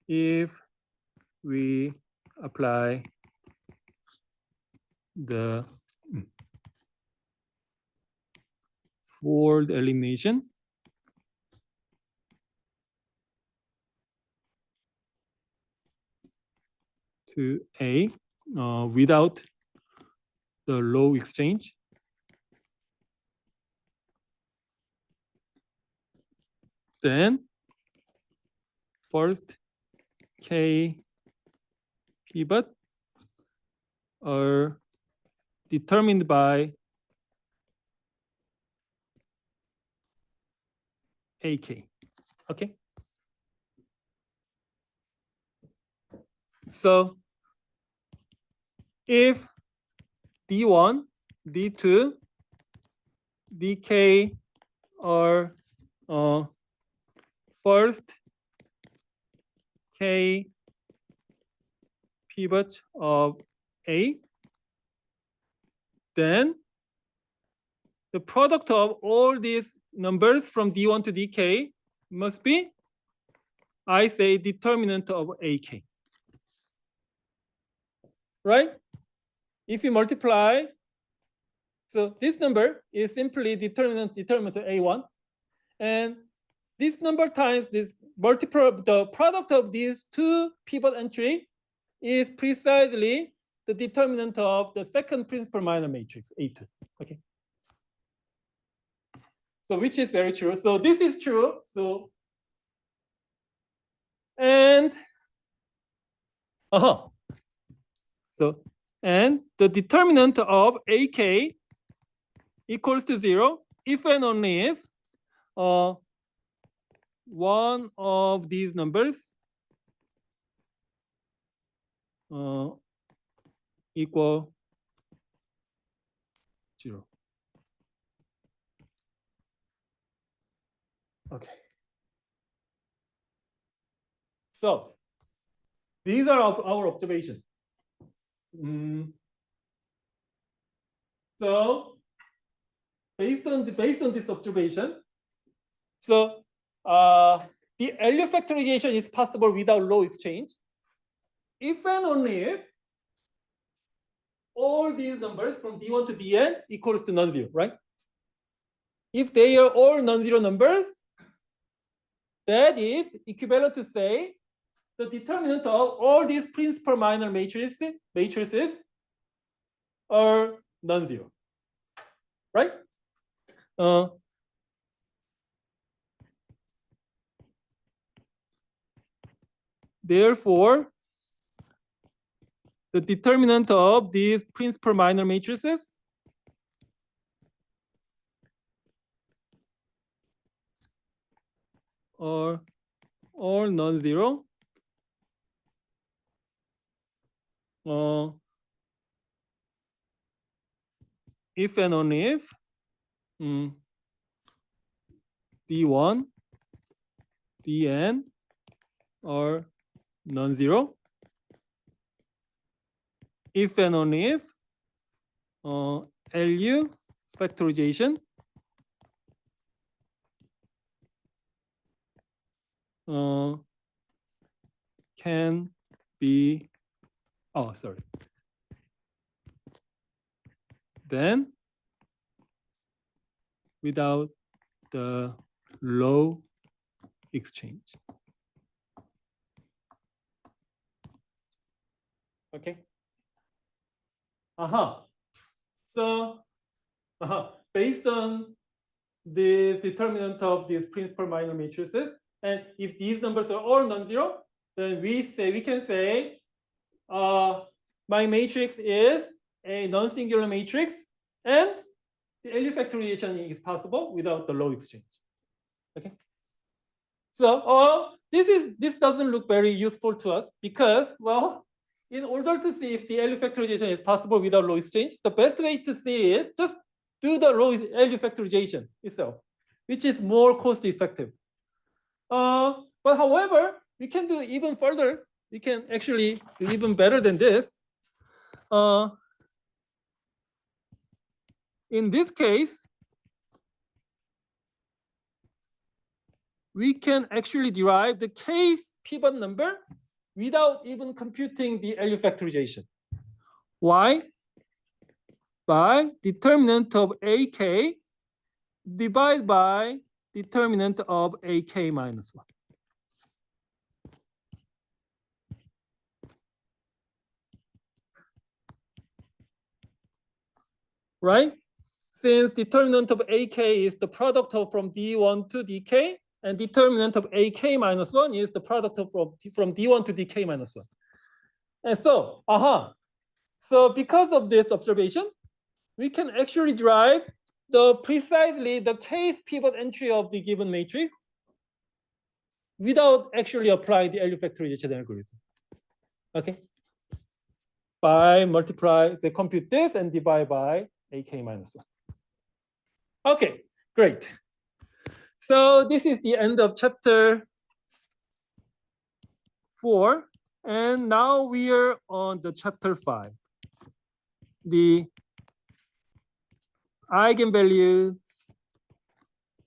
if we apply the fold elimination to A without the row exchange, then first K pivot are determined by AK. Okay. So if D1, D2, DK are first K pivot of A, then the product of all these numbers from D1 to DK must be, I say, determinant of AK. Right? If you multiply, so this number is simply determinant of A1. And this number times this multiple, the product of these two pivot entry is precisely the determinant of the second principal minor matrix, A2. Okay. So which is very true. So this is true. So and so and the determinant of AK equals to 0 if and only if one of these numbers equal 0. Okay. So these are our observations. So based on this observation, so the LU factorization is possible without row exchange if and only if all these numbers from D1 to Dn equals to non-zero, right? If they are all non-zero numbers, that is equivalent to say the determinant of all these principal minor matrices are non-zero, right? Therefore, the determinant of these principal minor matrices are all non-zero. If and only if D1, Dn are non-zero. If and only if LU factorization can be, then without the row exchange. Okay. So based on the determinant of these principal minor matrices. And if these numbers are all non-zero, then we can say my matrix is a non-singular matrix, and the LU factorization is possible without the row exchange. Okay. So this doesn't look very useful to us because, well, in order to see if the LU factorization is possible without row exchange, the best way to see is just do the LU factorization itself, which is more cost effective. But however, we can do even further. We can actually do even better than this. In this case, we can actually derive the case pivot number without even computing the LU factorization. Why? By determinant of AK divided by determinant of AK minus 1. Right? Since determinant of AK is the product of from D1 to DK, and determinant of AK minus 1 is the product of from D1 to DK minus 1. And so, so because of this observation, we can actually derive precisely the case pivot entry of the given matrix without actually applying the LU factorization algorithm. Okay. By they compute this and divide by AK minus 1. Okay, great. So this is the end of chapter 4. And now we are on the chapter 5. The eigenvalues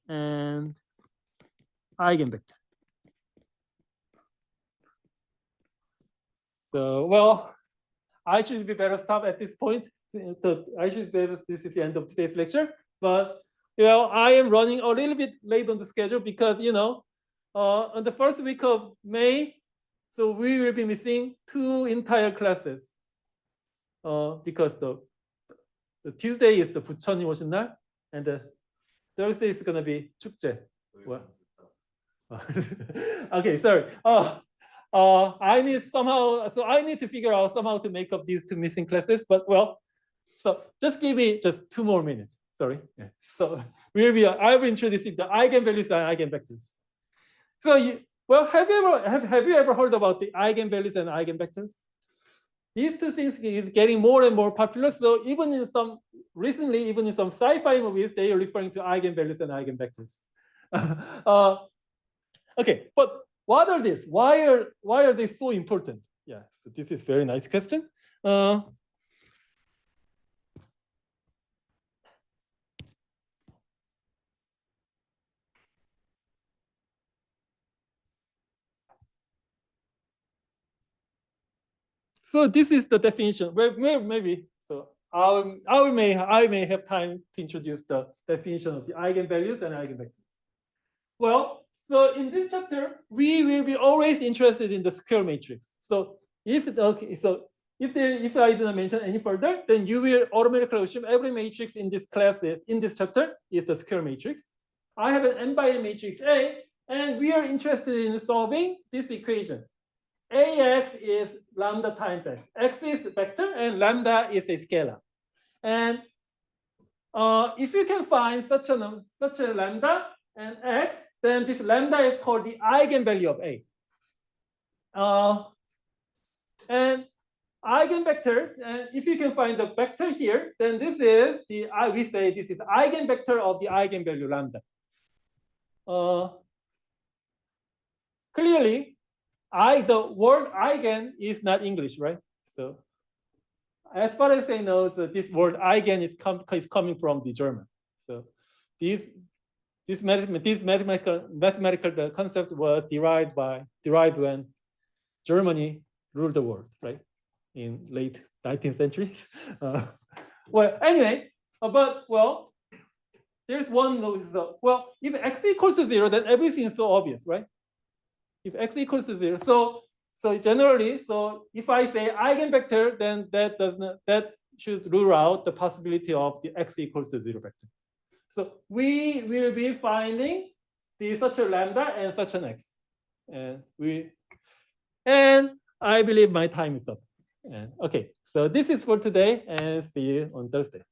and eigenvector. So, well, I should be better stop at this point. I should be this is the end of today's lecture. But I am running a little bit late on the schedule because on the first week of May, so we will be missing 2 entire classes. Because the Tuesday is the 부처님 오신 날, and the Thursday is gonna be 축제. What? Okay, sorry. I need to figure out somehow to make up these 2 missing classes. But well, so just give me just 2 more minutes. Sorry. Yeah. So I will introduce the eigenvalues and eigenvectors. So have you ever heard about the eigenvalues and eigenvectors? These 2 things is getting more and more popular. So even in some sci-fi movies, they are referring to eigenvalues and eigenvectors. Okay, but what are these? Why are they so important? Yeah, so this is a very nice question. So this is the definition. Well, maybe so. I may have time to introduce the definition of the eigenvalues and eigenvectors. Well, so in this chapter, we will be always interested in the square matrix. So if I do not mention any further, then you will automatically assume every matrix in this class in this chapter is the square matrix. I have an n by n matrix A, and we are interested in solving this equation. AX is lambda times x. X is a vector and lambda is a scalar. And if you can find such a lambda and x, then this lambda is called the eigenvalue of A. And eigenvector, and if you can find the vector here, then this is we say this is eigenvector of the eigenvalue lambda. Clearly, the word eigen is not English, right? So as far as I know, this word eigen is coming from the German. So this mathematical concept was derived when Germany ruled the world, right? In late 19th century. Well, anyway, there's one. Well, if x equals to 0, then everything is so obvious, right? If x equals to 0, so generally, so if I say eigenvector, then that should rule out the possibility of the x equals to 0 vector. So we will be finding such a lambda and such an x. And I believe my time is up. Okay, so this is for today, and see you on Thursday.